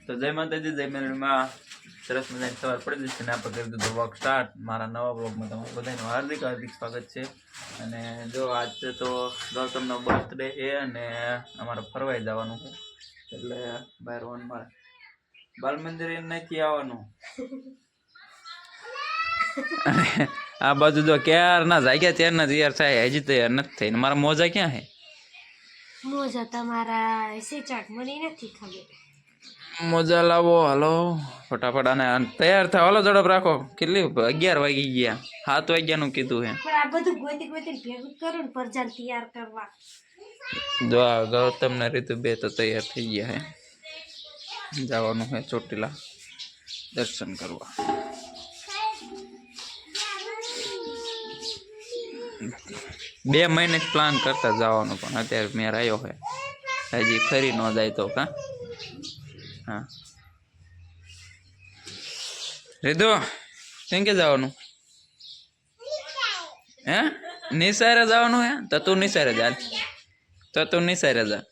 તો જય માતાજી, જય મેલડીમાં. સરસ મજાની સવાર પડી જશે ને આપણે કરી દીધો વ્લોગ સ્ટાર્ટ. મારા નવા વ્લોગમાં તમારું બધાનું હાર્દિક હાર્દિક સ્વાગત છે. અને જો આજ તો ગૌતમનો બર્થડે છે અને અમારે ફરવાઈ જવાનું છે, એટલે બહાર મારે બાલ મંદિર નથી આવવાનું. આ બાજુ જો ક્યારના જાગ્યા ત્યારના તૈયાર થાય, હજી તૈયાર નથી થઈ. મારા મોજા ક્યાં છે? મોજા તમારા સેચાક મને નથી ખબર. મોજા લાવો, હાલો ફટાફટ. આને તૈયાર થાવ, હાલો ઝડપ રાખો. કેટલી 11 વાગી ગયા, 7 વાગ્યાનું કીધું હે. પણ આ બધું ગોતી ગોતીને ભેગું કરું ને પરજાન તૈયાર કરવા. જો આ ગૌતમ ને રીતુ બે તો તૈયાર થઈ ગયા હે, જવાનું હે ચોટીલા દર્શન કરવા. 2 મહિને પ્લાન કરતા જવાનું, પણ અત્યારે મેર આવ્યો હે. હજી ફરી ન જાય તો કા. હા રીતુ કેમ કે જવાનું હે? નિસારે જવાનું હે? તો તું નિસારે જા, તો તું નિસારે જા.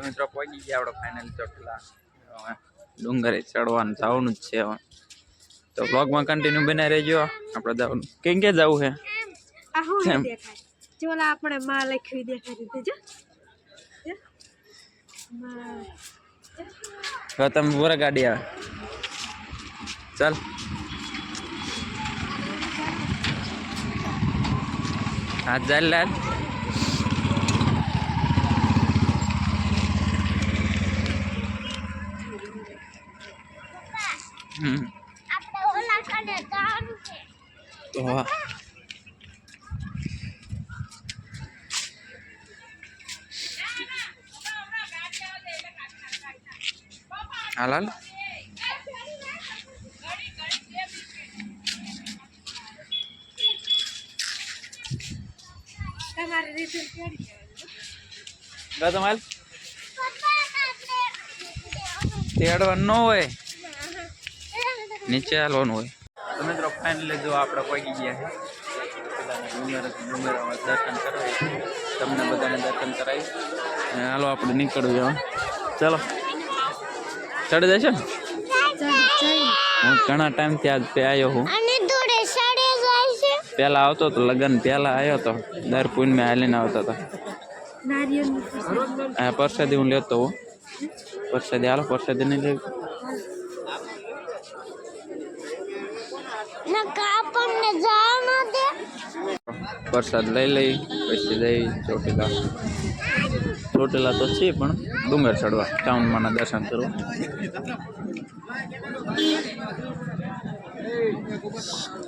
મિત્રો પહોંચી ગયા આપણે ફાઇનલ ચોટીલા. ડુંગરે ચડવાનું જવાનું જ છે હવે. તો બ્લોગમાં કન્ટિન્યુ બને રહેજો. આપણે જવાનું કેમ કે જવું છે? આ હું દેખાય ચોલા આપણે માં લખ્યું દેખાડી દેજો. તો તમે પૂરા ગાડી આવે. ચાલ હાથ ચાલ લાલ. વાહ હાલ તમારી રીતે ગૌતમ હાલ. તેડવાનું ન હોય, નીચે હાલવાનું હોય. તો મિત્રો ફાઇનલી જો આપણે પહોંચી ગયા છે ડુંગરમાં દર્શન કરાવી. તમને બધાને દર્શન કરાવી અને હાલો આપણે નીકળવું હવે. ચાલો ચડી જશે ને? હું ઘણા ટાઈમથી આજ આવ્યો હું. પેલા આવતો તો લગ્ન પેલા આવ્યો તો, દર પૂનમે હાલીને આવતો હતો. પરસાદી હું લેતો હું. પરસાદી હાલો, પરસાદી નહીં લેવી? પ્રસાદ લઈ લઈ પછી જઈ ચોટીલા. ચોટીલા તો છે પણ ડુંગર ચડવા, ચામુંડમાના દર્શન કરવા.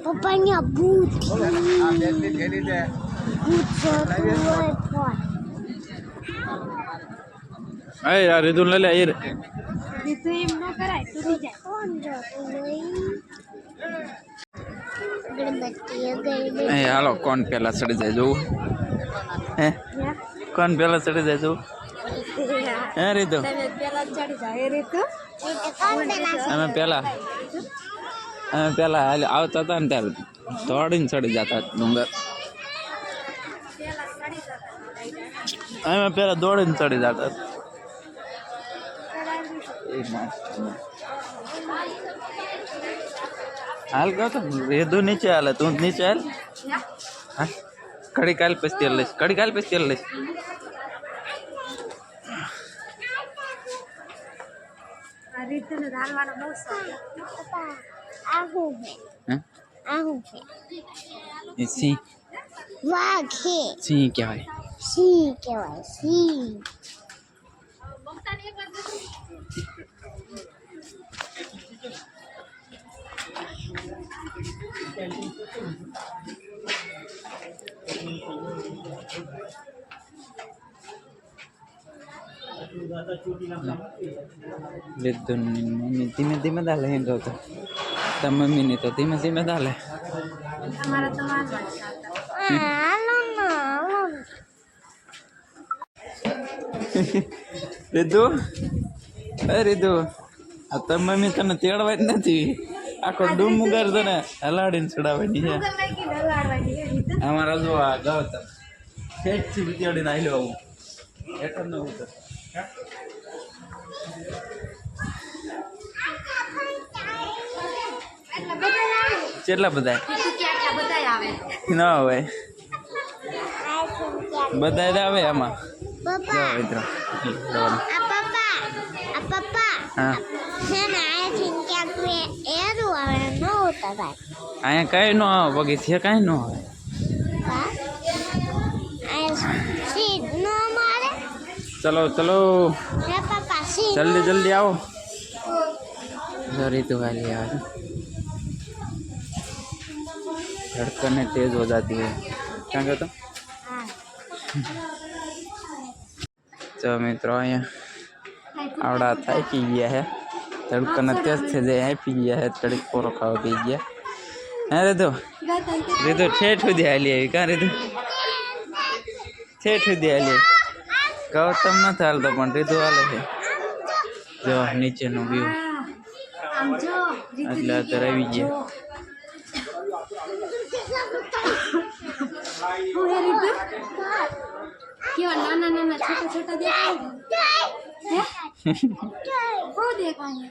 પપ્પાની ભૂત યાર રીતુ લઈ લે. રીતુ એમ ન કરાય, તૂટી જાય. હાલો કોણ પેલા ચડી જાય જોવું હે? કોણ પેલા ચડી જાય જોવું હે રીતુ? અમે પેલા આવતા હતા ને ત્યારે દોડીને ચડી જતા ડુંગર. અમે પેલા દોડીને ચડી જતા. હાલ કહો તો રેધું નીચે હાલે, તું નીચે હાલ. હા કડી કાલ પછી તેલ લઈશ, કડી કાલ પછી તેલ લઈશ. સિંહ કહેવાય. રીધુની મમ્મી ધીમે ધીમે દાલે હિંડો તો તાર મમ્મીની તો ધીમે ધીમે દાલે અમારા તો રીધુ એ રીધુ આ તાર મમ્મી તને તેડવા જ નથી આખો ડુમુગાર તને હલાડીને ચડાવવાની છે અમારા જો આ ગૌતમ ઠેઠથી વિચારીને આવેલો આવું હેઠળ ન ઉતર કેટલા બધા ના હોય બધા જ આવે આમાં અહીંયા કઈ ન આવે બગીચે કઈ ન આવે ચલો ચલો जल्दी जल्दी आओ जरी तो गाली यार धड़कनें तेज हो जाती है क्या कहता तो मित्रों यहाँ आवड़ा था पी गया है धड़कन तेज थे दे पी गया है तड़क पोरो खाओ पी गया है रे तो ठेठ हो दिया लिया कहाँ रे तो ठेठ हो दिया लिया गौतम न था तो पण रीतु हाले है जो नीचे नो व्यू એટલે અત્યારે આવી ગયા કેવા નાના નાના છોટા છોટા દેખાય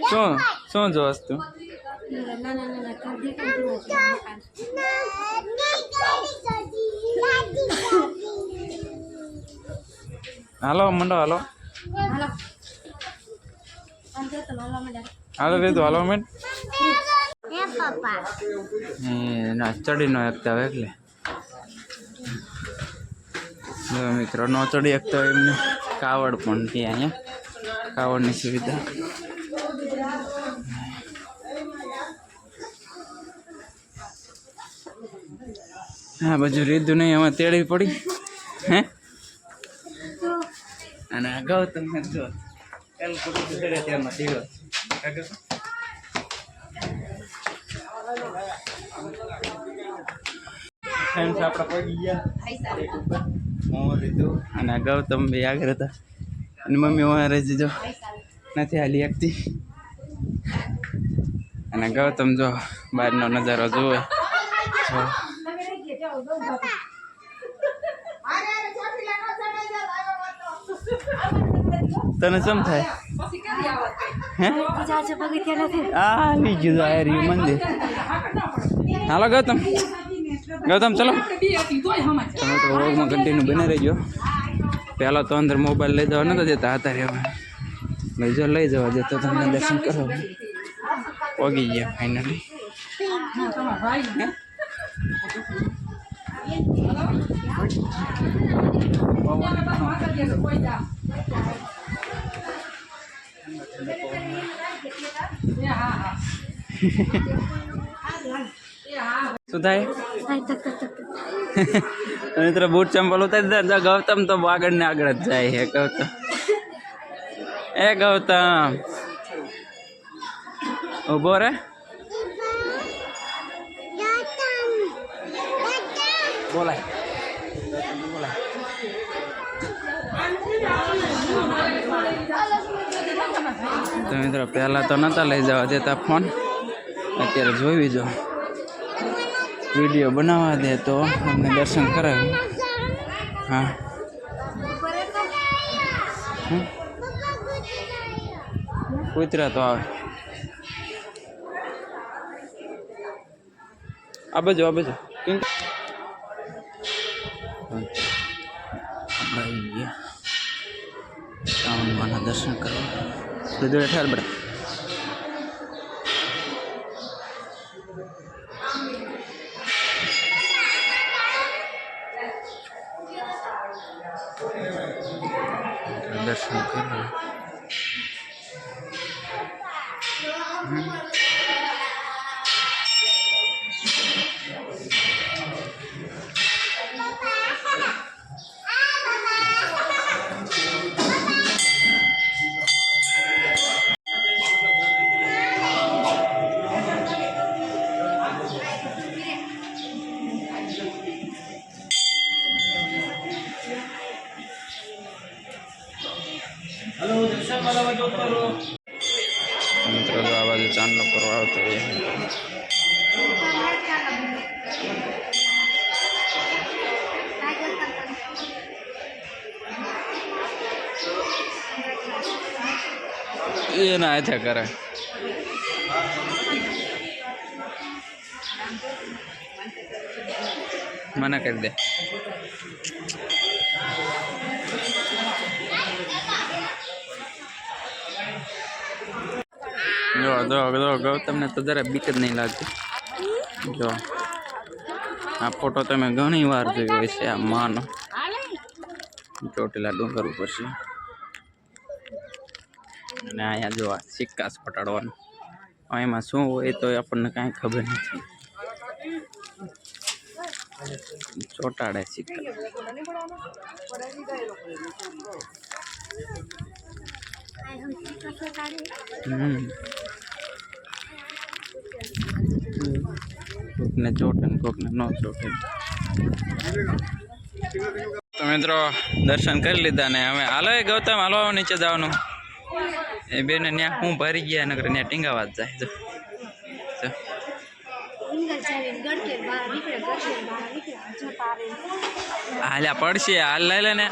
શું શું જોસ તું નાના નાના ઘર દેખાય હાલો મંડો હાલો હાલો અંતે તો હાલો મંડો હાલો રે તો હાલો મેં હે પપ્પા ના ચડી નો એકતા એટલે મિત્રો નો ચડી એકતો એમને કાવડ પણ છે અહીંયા કાવડની સુવિધા હા બાજુ રીધું નહીં એમાં તેડી પડી હે અને અગાઉ તમે જો એલ કોટી ચડે ત્યારમાં ઢીલો ફ્રેન્ડ્સ આપણા પડી ગયા હું રીધું અને અગાઉ તમે બે આગળ હતા અને મમ્મી હું રહી જજો નથી હાલી એકતી અને ગૌતમ જો બહારનો નજારો જુએ તને ચમ થાય હે આ આવી ગયું આ રહ્યું મંદિર હાલો ગૌતમ ગૌતમ ચલો તમે તો વ્લોગમાં કન્ટિન્યુ બની રહેજો પહેલાં તો અંદર મોબાઈલ લઈ જવા નતા દેતા હતા રહેવા લઈ જવા જતો તમને દર્શન કરો પગી ગયા ફાઇનલી શું થાય મિત્રો બૂટ ચંપલ ઉતારી દીધા ગૌતમ તો આગળ ને આગળ જ જાય હે ગૌતમ એ ગૌતમ ઉભો રે બોલાય તો મિત્રો પહેલાં તો નહોતા લઈ જવા દેતા ફોન અત્યારે જોઈ જો વિડીયો બનાવવા દે તો અમને દર્શન કરાવ્યું હા કૂતરા તો આવે આ બાજુ આપણે આવી ગયા શ્રાવણમાના દર્શન કરવા બધું ઠેર બડા દર્શન કરવા ચાંદલો કરવા આવતો હોય. એના હાથે કરે. મને કરી દે. જો ગૌતમને તો જરા બીક જ નહીં લાગતી. જો આ ફોટો તમે ઘણી વાર જોયો હોય છે. આ માનો ચોટીલા ડુંગર ઉપર છે અને અહીંયા જો આ સિક્કાસ પટાડવાનું. એમાં શું હોય તો આપણને કાંઈ ખબર નથી. ચોટાડે સિક્કા. કોકને ચોટે ને કોકને ન ચોટે. તો મિત્રો દર્શન કરી લીધા ને હવે હાલો એ ગૌતમ હાલો નીચે જવાનું. એ બેને ત્યાં હું ભરી ગયા નગર ત્યાં ટીંગાવા જ જાય. હાલ્યા પડશે હાલ લઈ લે ને.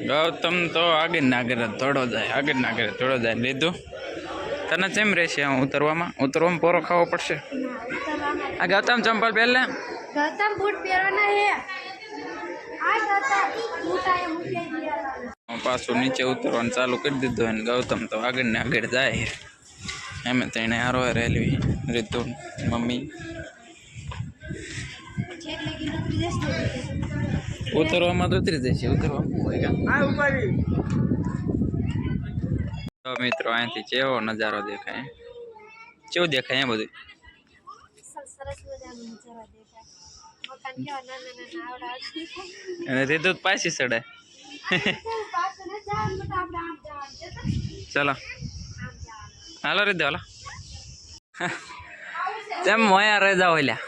ગૌતમ તો આગળ ના આગળ થોડો જાય, આગળ ના આગળ થોડો જાય. લીધું તને કેમ રહેશે ઉતરવામાં પોરો ખાવો પડશે. આ ગૌતમ ચંપલ પહેર લે. ગૌતમ બૂટ પહેરવાના હે. આ ગૌતમ બૂટ આયા મૂકી દિયા. પાછું નીચે ઉતરવાનું ચાલુ કરી દીધું અને ગૌતમ તો આગળ ને આગળ જાય. એમ તેને હારો રેલવી રીતુ મમ્મી ઉતરવામાં તો ઉતરી જશે. તો મિત્રો અહીંથી કેવો નજારો દેખાય, કેવું દેખાય બધું. સરસ મજાનો નજારો દેખાય. મકાન કેવા નાના નાના આવડા. અને રીતુ પાછી ચડે. ચલો હાલો રીતુ હાલો. તેમ મોયા રહી જાવ લ્યા.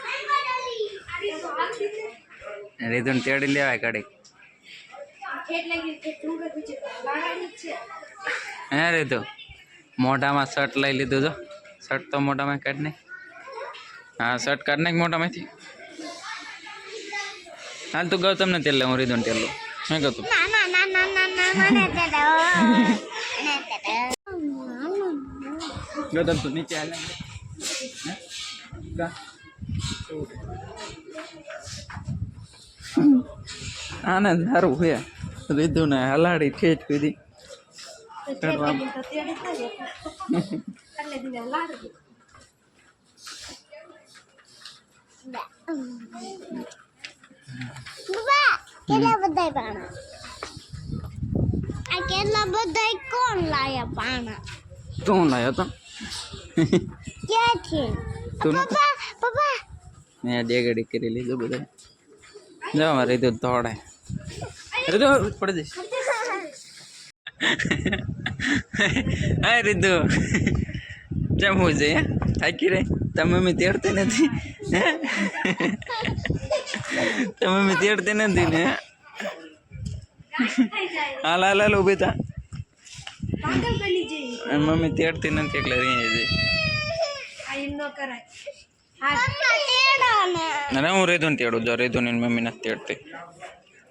રીતુ ને તેડી લેવાય કડીક. હે રીતુ મોઢામાં શર્ટ લઈ લીધું. જો શર્ટ તો મોઢામાં કાઢ નાખ. હા શર્ટ કાઢ નાખ મોઢામાંથી. હાલ તું ગૌતમ ને તેલ લે, હું રીતુ ને તેલ લઉં. હે ગૌતમ ગૌતમ તું નીચે હાલ. આને સારું છે રીતુ ને હલાડી ઠેઠ કીધી. કેટલા બધા કોણ લાયા પાણા? તું લાયો તો ક્યાંથી? પપ્પા પપ્પા મેં ડેગડી કરી લીધું બધા. જવા રીતુ દોડે. રીતુ પડી જઈશ. હા રીતુ કેમ હું છે થાકી રહી? તમે મમ્મી તેડતી નથી. તમે મમ્મી તેડતી નથી ને. હાલ હાલ હાલ ઉભી થા. મમ્મી તેડતી નથી એટલે રહી જઈ. ના હું રીતુ ને તેડું. જો રીતુ ની મમ્મી નથી તેડતી.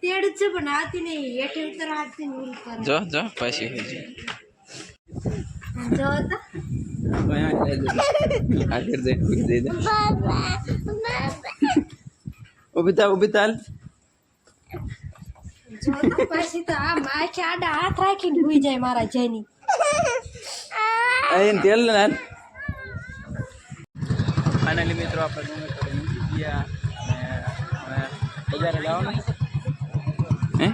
તેડ છે પણ આતી નહીં. હેઠે ઉતર આતી નહીં. જો જો પાછી હોય છે. જો તો આગળ જઈ ઉભી જઈ દે. ઉભી થા ઉભી થાલ. જો તો પછી તો આ માખે આડા હાથ રાખીને ભૂઈ જાય મારા જેની. અહીં તેલ ને ફાઇનલી મિત્રો આપણે ગયા બજારે જવાનું. હે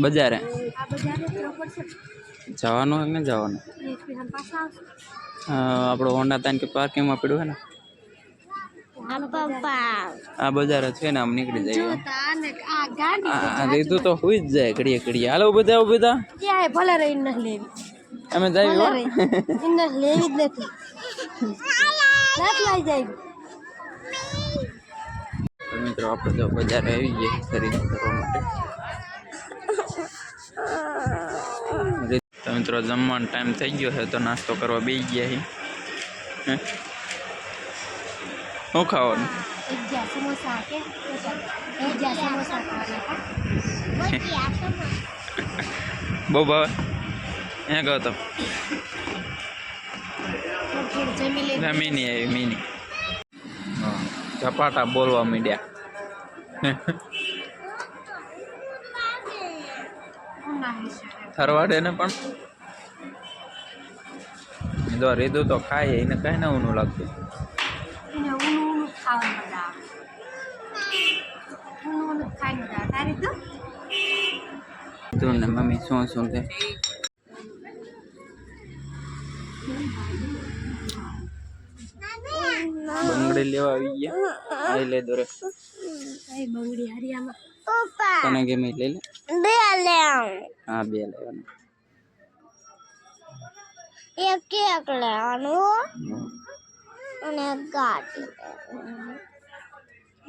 બજારે જવાનું હોય ને જવાનું. આપણો હોન્ડા તાન કે પાર્કિંગમાં પડ્યું હે ને. આ બજાર છે ને આમ નીકળી જાય. રીતુ તો હોઈ જ જાય ઘડીએ ઘડીએ. હાલો બધા બધા ક્યાં ભલે રહી ન લેવી. અમે જાય લેવી જ નથી. લઈ જાય. મિત્રો આપણે તો બજારે આવી ગયા ખરીદી કરવા માટે. તો મિત્રો જમવાનો ટાઈમ થઈ ગયો છે તો નાસ્તો કરવા બેસી ગયા છે. શું ખાવાનું? ભજીયા સમોસા કે ભજીયા સમોસા ખાવાના બહુ ભાવે હે ગૌતમ? જમી લે મીની આવી મીની ઝપાટા બોલવા માંડ્યા. થરવાડે ને પણ જો રીધું તો ખાય એને કઈ ના ઊનું લાગતું. એને ઊનું ખાવાની મજા આવે. ઊનું ખાઈ મજા આવે. તારી તો તું ને મમ્મી શું શું છે? બંગડી લેવા આવી ગયા. આઈ લે દોરે એ બંગડી હરિયામાં તને ગમે લઈ લે. બે લે હા 2 લેવાના. એક કેક લેવાનું અને ગાડી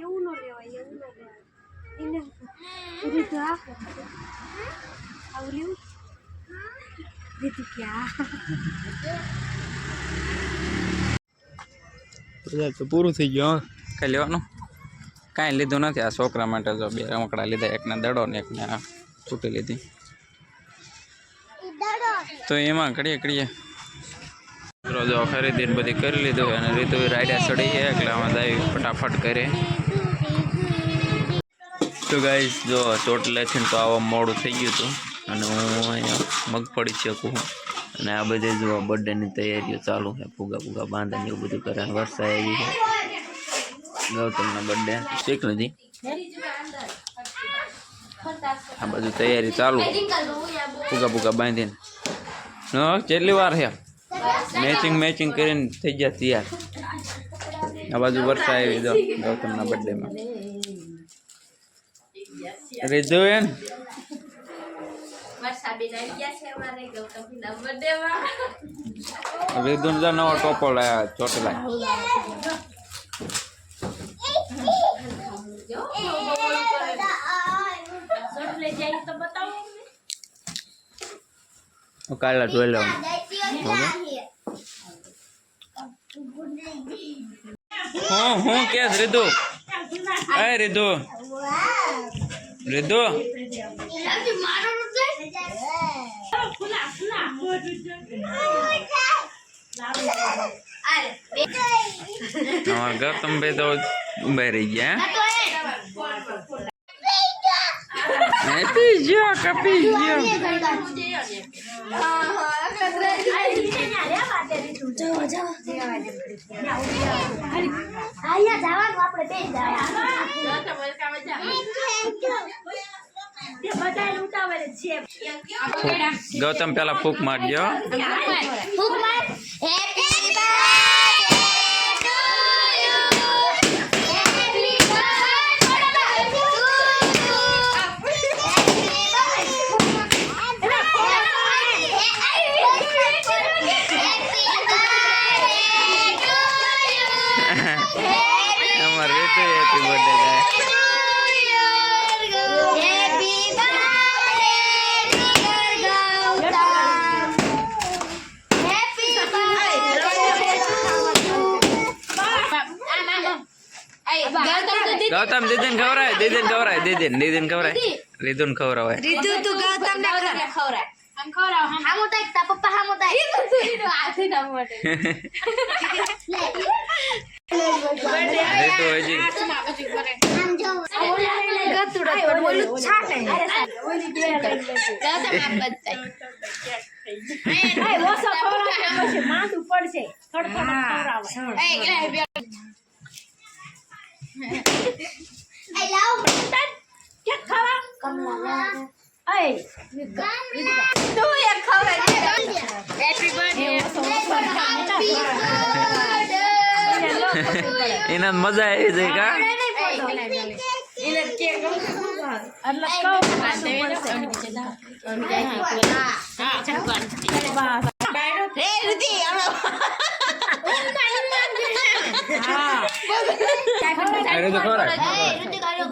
એવું ન લેવાય એવું ન લેવાય એને રીતુ આવર્યું રીતુ ક્યાં તો પૂરું થઈ ગયું. કઈ લેવાનું કાંઈ લીધું નથી. આ છોકરા માટે જો 2 રમકડા લીધા, એકને દડો ને એકને આ છૂટી લીધી. તો એમાં ઘડીએ જો ખરીદી બધી કરી લીધું અને રીતુ રાયડા ચડી છે એટલે આમાં દાવી ફટાફટ કરે. તો ગાઈસ જો ચોટલેથી તો આવા મોડું થઈ ગયું હતું અને હું અહીંયા મગફળી શકું અને આ બધે જો બર્થડેની તૈયારીઓ ચાલુ છે. ફુગા બાંધવાની એવું બધું કરે. વરસાદ આવી છે. ગૌતમનો બર્થડે શીખ નથી. આ બધું તૈયારી ચાલુ ફુગા બાંધીને. કેટલી વાર છે મેચિંગ કરીને થઈ ગયા તૈયાર. આ બાજુ વરસાદ આવી જો ગૌતમના બર્થડેમાં રીધુ એન રીધુ નો નવો ટોપો લાયા ચોટલા. કાલે જોઈ લેવાનું. હું કે રીધુ રીધુ ગૌતમ ભાઈ તો ઉભા રહી ગયા. કપી ગયો. ગૌતમ પેલા ફૂક મારજો. અમારે રીતુ હેપી બર્થડે ગાય. ગૌતમ દીદીને ખવરાય દીદીને ખવરાય રીધુન ખવરાવાય. રીતુ તું ગૌતમ ને ખવરાય આમ ખવરાવ આમ ઉતાય તા પપ્પા આમ ઉતાય રીતુ હાથી ના મોટે રીતુ હજી આમ જો ગતુડો બોલું છાટે ઓલી બે ગૌતમ આમ બતાય એ ઓસો ખવરાવ પછી માંદું પડશે ખડખડ ખવરાવાય એ લાવ કે ખાવા કમલા એ તું એક ખવરાય હેપી બર્થડે એના મજા આવી જાય કા. એને કેક એટલે કહો રે રૂતી અરે તો ખવરાય. એ રૂતી કર્યો